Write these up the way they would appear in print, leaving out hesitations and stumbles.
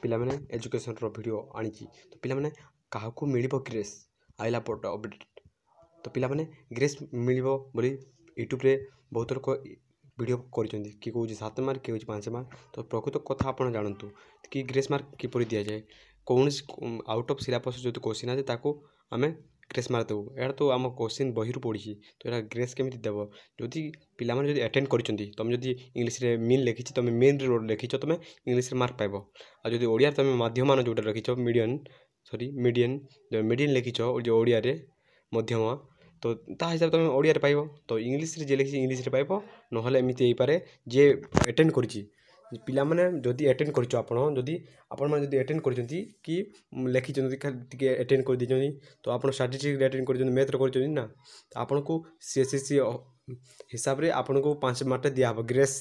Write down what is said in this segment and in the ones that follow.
ପିଲାମାନେ ଏଜୁକେସନ୍ର ଭିଡ଼ିଓ ଆଣିଛି। ତ ପିଲାମାନେ କାହାକୁ ମିଳିବ ଗ୍ରେସ୍ ଆଇଲା ପଟ ଅପଡ଼େଟ୍। ତ ପିଲାମାନେ ଗ୍ରେସ୍ ମିଳିବ ବୋଲି ୟୁଟ୍ୟୁବରେ ବହୁତ ଲୋକ ଭିଡ଼ିଓ କରିଛନ୍ତି। କିଏ କହୁଛି 7 ମାର୍କ, କିଏ କହୁଛି 5 ମାର୍କ। ତ ପ୍ରକୃତ କଥା ଆପଣ ଜାଣନ୍ତୁ କି ଗ୍ରେସ୍ ମାର୍କ କିପରି ଦିଆଯାଏ। କୌଣସି ଆଉଟ୍ ଅଫ୍ ସିଲାବସ୍ ଯଦି କୋଶ୍ଚିନ୍ ଆସେ ତାକୁ ଆମେ ଗ୍ରେସ୍ ମାର୍କ ଦେବୁ। ଏଇଟା ତ ଆମ କୋଶ୍ଚିନ୍ ବହିରୁ ପଢ଼ିଛି। ତ ଏଇଟା ଗ୍ରେସ୍ କେମିତି ଦେବ? ଯଦି ପିଲାମାନେ ଯଦି ଆଟେଣ୍ଡ କରିଛନ୍ତି, ତୁମେ ଯଦି ଇଂଲିଶରେ ମିନ୍ ଲେଖିଛି, ତୁମେ ମିନ୍ରେ ଲେଖିଛ, ତୁମେ ଇଂଲିଶରେ ମାର୍କ ପାଇବ। ଆଉ ଯଦି ଓଡ଼ିଆରେ ତୁମେ ମାଧ୍ୟମାନ ଯେଉଁଟା ଲେଖିଛ ମିଡ଼ିଆନ୍ ଲେଖିଛ ଯେଉଁ ଓଡ଼ିଆରେ ମଧ୍ୟମ, ତ ତା ହିସାବରେ ତୁମେ ଓଡ଼ିଆରେ ପାଇବ। ତ ଇଂଲିଶରେ ଯିଏ ଲେଖିଛି ଇଂଲିଶରେ ପାଇବ। ନହେଲେ ଏମିତି ହେଇପାରେ ଯିଏ ଆଟେଣ୍ଡ କରିଛି, ପିଲାମାନେ ଯଦି ଆଟେଣ୍ଡ କରିଛ ଆପଣମାନେ ଯଦି ଆଟେଣ୍ଡ କରିଛନ୍ତି କି ଲେଖିଛନ୍ତି ଟିକେ ଆଟେଣ୍ଡ କରିଦେଇଛନ୍ତି, ତ ଆପଣ ଷ୍ଟାଟିଷ୍ଟିକ୍ସରେ ଆଟେଣ୍ଡ କରିଛନ୍ତି, ମ୍ୟାଥ୍ରେ କରିଛନ୍ତି ନା, ତ ଆପଣଙ୍କୁ CSSC ହିସାବରେ ଆପଣଙ୍କୁ 5 ମାର୍କଟା ଦିଆହେବ। ଗ୍ରେସ୍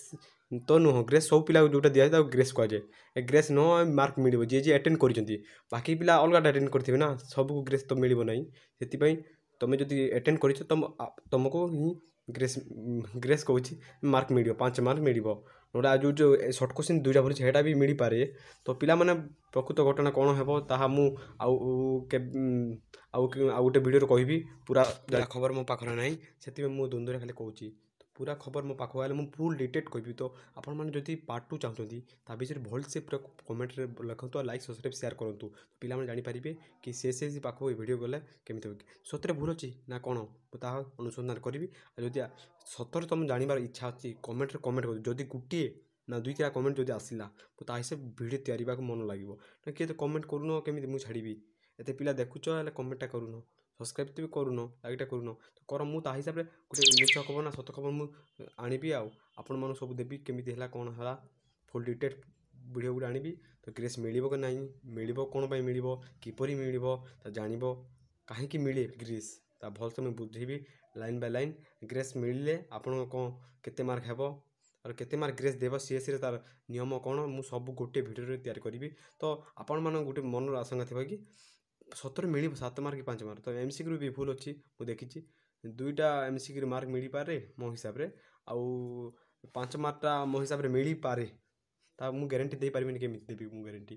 ତ ନୁହଁ, ଗ୍ରେସ୍ ସବୁ ପିଲାକୁ ଯେଉଁଟା ଦିଆଯାଏ ତାକୁ ଗ୍ରେସ୍ କୁହାଯାଏ। ଗ୍ରେସ୍ ନ ମାର୍କ ମିଳିବ ଯିଏ ଆଟେଣ୍ଡ କରିଛନ୍ତି। ବାକି ପିଲା ଅଲଗାଟା ଆଟେଣ୍ଡ କରିଥିବେ ନା, ସବୁକୁ ଗ୍ରେସ୍ ତ ମିଳିବ ନାହିଁ। ସେଥିପାଇଁ ତୁମେ ଯଦି ଆଟେଣ୍ଡ କରିଛ ତୁମକୁ ହିଁ ଗ୍ରେସ୍ କହୁଛି ମାର୍କ ମିଳିବ, 5 ମାର୍କ ମିଳିବ। ନହେଲେ ଆଉ ଯେଉଁ ସର୍ଟ କୋଶ୍ଚିନ୍ 2ଟା ଭରିଛି ସେଇଟା ବି ମିଳିପାରେ। ତ ପିଲାମାନେ ପ୍ରକୃତ ଘଟଣା କ'ଣ ହେବ ତାହା ମୁଁ ଆଉ ଗୋଟେ ଭିଡ଼ିଓରେ କହିବି। ପୁରା ଖବର ମୋ ପାଖରେ ନାହିଁ, ସେଥିପାଇଁ ମୁଁ ଦ୍ୱନ୍ଦ୍ୱରେ ଖାଲି କହୁଛି। ପୁରା ଖବର ମୋ ପାଖକୁ ଆଇଲେ ମୁଁ ଫୁଲ୍ ଡିଟେଲ୍ କହିବି। ତ ଆପଣମାନେ ଯଦି ପାର୍ଟ 2 ଚାହୁଁଛନ୍ତି ତା ବିଷୟରେ ଭଲସେ ପୁରା କମେଣ୍ଟରେ ଲେଖନ୍ତୁ, ଆଉ ଲାଇକ୍ ସବସ୍କ୍ରାଇବ୍ ସେୟାର କରନ୍ତୁ। ପିଲାମାନେ ଜାଣିପାରିବେ କି CSSC ପାଖକୁ ଏ ଭିଡ଼ିଓ ଗଲେ କେମିତି ହୁଏ। ସତରେ ଭୁଲ ଅଛି ନା କ'ଣ ମୁଁ ତାହା ଅନୁସନ୍ଧାନ କରିବି। ଆଉ ଯଦି ସତରେ ତୁମେ ଜାଣିବାର ଇଚ୍ଛା ଅଛି କମେଣ୍ଟରେ କମେଣ୍ଟ କରିବି। ଯଦି ଗୋଟିଏ ନା 2ଟା କମେଣ୍ଟ ଯଦି ଆସିଲା ତ ତା ହିସାବରେ ଭିଡ଼ିଓ ତିଆରିବାକୁ ମନ ଲାଗିବ। ନା କିଏ ତ କମେଣ୍ଟ କରୁନ, କେମିତି ମୁଁ ଛାଡ଼ିବି? ଏତେ ପିଲା ଦେଖୁଛ ହେଲେ କମେଣ୍ଟଟା କରୁନ, ସବସ୍କ୍ରାଇବ୍ ବି କରୁନ, ଲାଇକ୍ଟା କରୁନ। ତ କର, ମୁଁ ତା ହିସାବରେ ଗୋଟେ ମିଛ ଖବର ନା ସତ ଖବର ମୁଁ ଆଣିବି। ଆଉ ଆପଣମାନଙ୍କୁ ସବୁ ଦେବି କେମିତି ହେଲା କ'ଣ ହେଲା ଫୁଲ୍ ଡିଟେଲ୍ ଭିଡ଼ିଓ ଗୋଟେ ଆଣିବି। ତ ଗ୍ରେସ୍ ମିଳିବ କି ନାହିଁ, ମିଳିବ କ'ଣ ପାଇଁ ମିଳିବ, କିପରି ମିଳିବ, ତା ଜାଣିବ, କାହିଁକି ମିଳେ ଗ୍ରେସ୍ ତା ଭଲସେ ମୁଁ ବୁଝେଇବି ଲାଇନ୍ ବାଇ ଲାଇନ୍। ଗ୍ରେସ୍ ମିଳିଲେ ଆପଣଙ୍କ କ'ଣ କେତେ ମାର୍କ ହେବ ଆଉ କେତେ ମାର୍କ ଗ୍ରେସ୍ ଦେବ, CSCରେ ତା'ର ନିୟମ କ'ଣ, ମୁଁ ସବୁ ଗୋଟେ ଭିଡ଼ିଓରେ ତିଆରି କରିବି। ତ ଆପଣମାନଙ୍କ ଗୋଟେ ମନର ଆଶଙ୍କା ଥିବ କି ସତରେ ମିଳିବ 7 ମାର୍କ କି 5 ମାର୍କ। ତ MCQରୁ ବି ଭୁଲ ଅଛି, ମୁଁ ଦେଖିଛି 2ଟା MCQରେ ମାର୍କ ମିଳିପାରେ ମୋ ହିସାବରେ, ଆଉ 5 ମାର୍କଟା ମୋ ହିସାବରେ ମିଳିପାରେ। ତା ମୁଁ ଗ୍ୟାରେଣ୍ଟି ଦେଇପାରିବିନି, କେମିତି ଦେବି ମୁଁ ଗ୍ୟାରେଣ୍ଟି?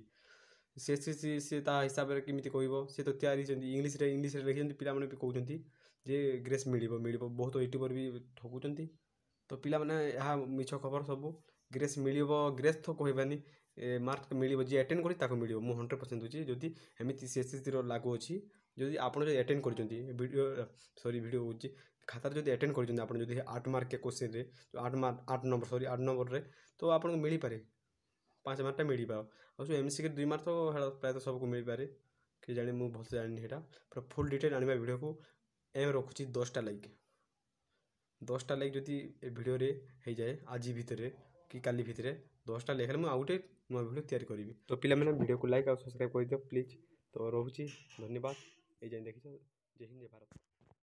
ସେ ତା ହିସାବରେ କେମିତି କହିବ? ସେ ତ ତିଆରି ହେଇଛନ୍ତି ଇଂଲିଶରେ ଲେଖିଛନ୍ତି, ପିଲାମାନେ ବି କହୁଛନ୍ତି ଯେ ଗ୍ରେସ୍ ମିଳିବ। ବହୁତ ୟୁଟ୍ୟୁବର ବି ଠକୁଛନ୍ତି। ତ ପିଲାମାନେ ଏହା ମିଛ ଖବର ସବୁ। ଗ୍ରେସ୍ ମିଳିବ, ଗ୍ରେସ୍ ତ କହିବାନି, ମାର୍କ ମିଳିବ ଯିଏ ଆଟେଣ୍ଡ କରି ତାକୁ ମିଳିବ। ମୁଁ 100% ଦେଉଛି। ଯଦି ଏମିତି CSSCର ଲାଗୁ ଅଛି, ଯଦି ଆପଣ ଯଦି ଆଟେଣ୍ଡ କରିଛନ୍ତି ଭିଡ଼ିଓ ହେଉଛି ଖାତାରେ ଯଦି ଆଟେଣ୍ଡ କରିଛନ୍ତି, ଆପଣ ଯଦି 8 ମାର୍କ କୋଶ୍ଚିନ୍ରେ 8 ନମ୍ବରରେ, ତ ଆପଣଙ୍କୁ ମିଳିପାରେ 5 ମାର୍କଟା ମିଳିବ। ଆଉ ଯେଉଁ MCQ 2 ମାର୍କ ତ ସେଇଟା ପ୍ରାୟତଃ ସବୁକୁ ମିଳିପାରେ, କି ଜାଣି, ମୁଁ ଭଲସେ ଜାଣିନି ସେଇଟା। ପୁରା ଫୁଲ୍ ଡିଟେଲ୍ ଆଣିବା ଭିଡ଼ିଓକୁ ଏମ୍ ରଖୁଛି 10ଟା ଲାଇକ୍। 10ଟା ଲାଇକ୍ ଯଦି ଏ ଭିଡ଼ିଓରେ ହେଇଯାଏ ଆଜି ଭିତରେ କି କାଲି ଭିତରେ 10ଟା ଲାଇକ୍ ହେଲେ ମୁଁ ଆଉ ଗୋଟେ ନୂଆ ଭିଡ଼ିଓ ତିଆରି କରିବି। ତ ପିଲାମାନେ ଭିଡ଼ିଓକୁ ଲାଇକ୍ ଆଉ ସବସ୍କ୍ରାଇବ୍ କରିଦିଅ ପ୍ଲିଜ୍। ତ ରହୁଛି, ଧନ୍ୟବାଦ। ଏଇ ଯାଏଁ ଦେଖିଛ। ଜୟ ହିନ୍ଦ, ଜୟ ଭାରତ।